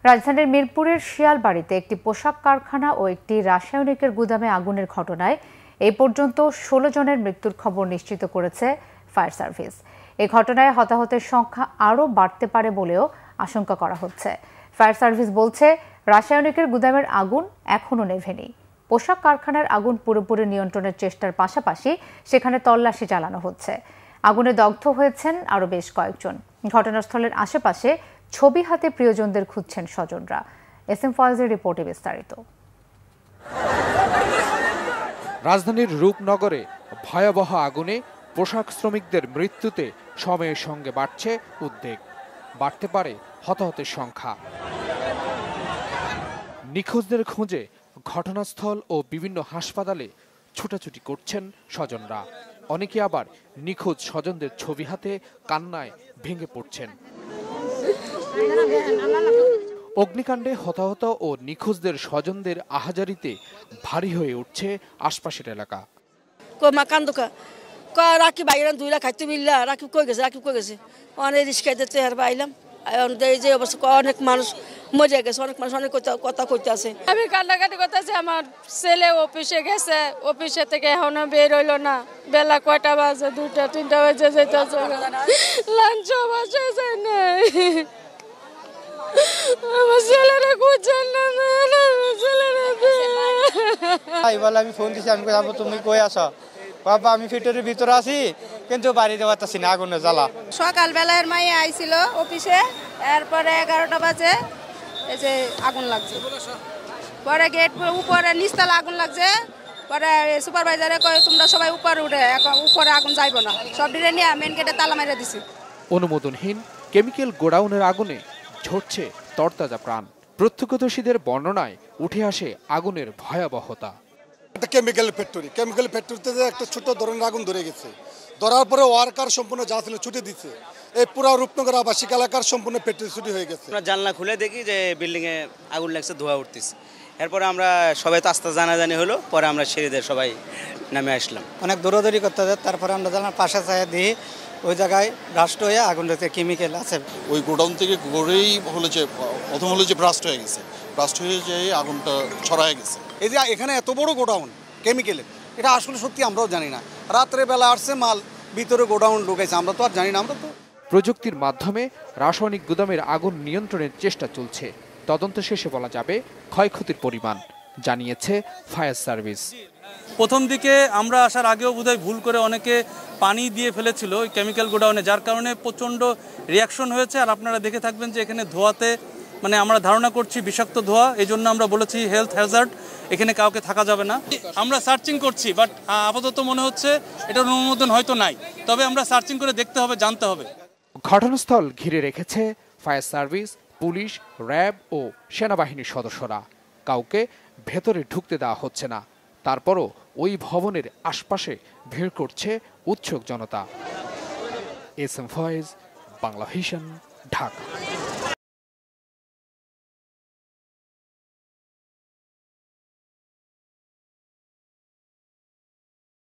রাজধানীর মিরপুরের শিয়ালবাড়িতে একটি পোশাক কারখানা ও একটি রাসায়নিকের গুদামে আগুনের ঘটনায় এই পর্যন্ত ১৬ জনের মৃত্যুর খবর নিশ্চিত করেছে ফায়ার সার্ভিস। এই ঘটনায় হতাহতের সংখ্যা আরও বাড়তে পারে বলেও আশঙ্কা করা হচ্ছে। ফায়ার সার্ভিস বলছে, রাসায়নিকের গুদামের আগুন এখনও নেভেনি। পোশাক কারখানার আগুন পুরোপুরি নিয়ন্ত্রণের চেষ্টার পাশাপাশি সেখানে তল্লাশি চালানো হচ্ছে। আগুনে দগ্ধ হয়েছেন আরও বেশ কয়েকজন। ঘটনাস্থলের আশেপাশে ছবি হাতে প্রিয়জনদের খুঁজছেন স্বজনরা। এসএম ফয়েজের রিপোর্টে বিস্তারিত। রাজধানীর রূপনগরে ভয়াবহ আগুনে পোশাক শ্রমিকদের মৃত্যুতে সময়ের সঙ্গে বাড়ছে উদ্বেগ, বাড়তে পারে হতাহতের সংখ্যা। নিখোঁজদের খুঁজে ঘটনাস্থল ও বিভিন্ন হাসপাতালে ছুটাছুটি করছেন স্বজনরা। অনেকে আবার নিখোঁজ স্বজনদের ছবি হাতে কান্নায় ভেঙে পড়ছেন। অগ্নিকাণ্ডে হতাহত ও নিখোঁজদের স্বজনদের আহাজারিতে ভারী হয়ে উঠছে আশপাশের এলাকা। রাখি বাইরে দুইরা খাইতে বিল্লা রাখি কই গেছে অনেক রিস্কাইতে চেয়ার পাইলাম। যে অবস্থা অনেক মানুষ মরে গেছে, অনেক মানুষ অনেক কথা কইতে আছে। আমি কান্নাকাটি করতেছি, আমার ছেলে অফিসে গেছে, অফিসে থেকে এখনো বের হইলো না। বেলা কয়টা বাজে, 2টা 3টা বাজে যাইতেছে, লাঞ্চ বাজে যায় না। আমার ছেলেরা খুঁজছেন না, ছেলেরা আমি ফোন দিছি, আমি বললাম তুমি কই আছো? বাবা আমি ফিটের ভিতরে আছি, কিন্তু বাড়িতে পারতাছি না, আগুনে জ্বালা। সকালবেলার মাইয়া আইছিল অফিসে, এরপরে 11টা বাজে এই যে আগুন লাগছে। পরে গেট উপরে নিচতলা আগুন লাগছে। পরে সুপারভাইজারে কয় তোমরা সবাই উপরে উঠে, উপরে আগুন যাইবো না, সব ডিরে নিয়ে মেন গেটে তালা মেরে দিছি। অনুমোদনহীন কেমিক্যাল গোডাউনের আগুনে ঝরছে তরতাজা প্রাণ। প্রত্যক্ষদর্শীদের বর্ণনায় উঠে আসে আগুনের ভয়াবহতা। একটা কেমিক্যাল ফ্যাক্টরিতে একটা ছোট ধরনের আগুন ধরে গেছে। ধরার পরে ওয়ার্কার সম্পূর্ণ যা ছিল ছুটে দিচ্ছে। এই পুরো রূপনগর আবাসিক এলাকার সম্পূর্ণ ফ্যাক্টরি ছুটি হয়ে গেছে। আমরা জানলা খুলে দেখি যে বিল্ডিং এ আগুন লাগছে, ধোঁয়া উঠতেছে। এরপরে আমরা সবাই তো আস্তে জানাজানি হলো, পরে আমরা সিঁড়িদের সবাই নামে আসলাম। অনেক দৌড়াদৌড়ি করতে হবে, তারপরে আমরা জানলার পাশে চাই দিই, ওই জায়গায় ব্রাস্ট হয়ে আগুনটাতে কেমিক্যাল আছে। ওই গোডাউন থেকে গড়েই হলো যে প্রথম হলো যে ব্রাস্ট হয়ে গেছে, ব্রাস্ট হয়ে যে আগুনটা ছড়ায় গেছে। এই যে এখানে এত বড় গোডাউন কেমিক্যালের, এটা আসলে সত্যি আমরাও জানি না। রাত্রে বেলা আসছে মাল, ভিতরে গোডাউন ঢুকেছে, আমরা তো আর জানি না। আমরা তো প্রযুক্তির মাধ্যমে রাসায়নিক গুদামের আগুন নিয়ন্ত্রণের চেষ্টা চলছে। তদন্ত শেষে বলা যাবে ক্ষয়ক্ষতির পরিমাণ, জানিয়েছে ফায়ার সার্ভিস। প্রথম দিকে আমরা আসার আগেও বোধহয় ভুল করে অনেকে পানি দিয়ে ফেলেছিল ওই কেমিক্যাল গোডাউনে, যার কারণে প্রচণ্ড রিয়াকশন হয়েছে। আর আপনারা দেখে থাকবেন যে এখানে ধোঁয়াতে আমরা ধারণা করছি বিষাক্ত ধোঁয়া। এই জন্য আমরা বলেছি হেলথ হ্যাজার্ড, এখানে কাউকে থাকা যাবে না। আমরা সার্চিং করছি, বাট আপাতত মনে হচ্ছে এটার অনুমোদন হয়তো নাই, তবে আমরা সার্চিং করে দেখতে হবে, জানতে হবে। ঘটনাস্থল ঘিরে রেখেছে ফায়ার সার্ভিস, পুলিশ, র্যাব ও সেনাবাহিনীর সদস্যরা। কাউকে ভেতরে ঢুকতে দেওয়া হচ্ছে না। তারপরও ওই ভবনের আশপাশে ভিড় করছে উৎসুক জনতা। S M Foyez, Bangla Vision, Dhaka.